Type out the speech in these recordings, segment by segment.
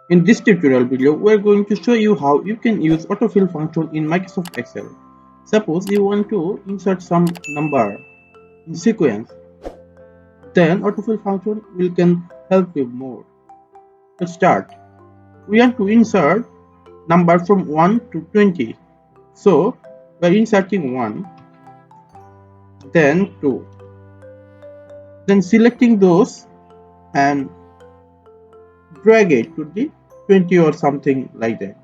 In this tutorial video, we are going to show you how you can use autofill function in Microsoft Excel. Suppose you want to insert some number in sequence, then autofill function will can help you more. To start, we want to insert number from 1 to 20. So, we are inserting 1, then 2, then selecting those and drag it to the 20 or something like that.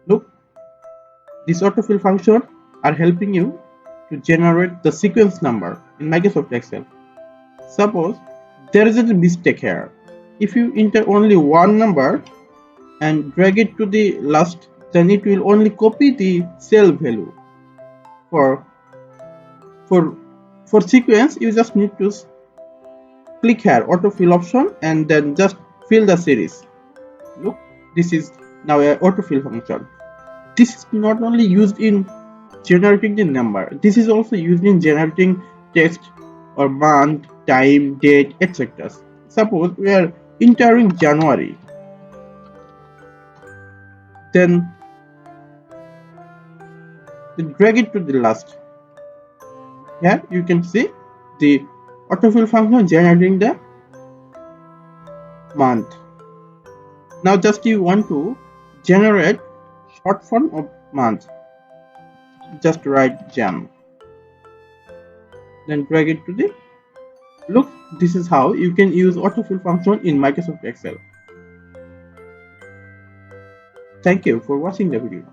Look, these autofill functions are helping you to generate the sequence number in Microsoft Excel. Suppose there is a mistake here. If you enter only one number and drag it to the last, then it will only copy the cell value. For sequence, you just need to click here autofill option and then just fill the series. Look, this is now a autofill function. This is not only used in generating the number, this is also used in generating text or month, time, date, etc. Suppose we are entering January, then drag it to the last. Here you can see the autofill function generating the month. Now just you want to generate short form of month, just write Jan, then drag it to the look. This is how you can use autofill function in Microsoft Excel. Thank you for watching the video.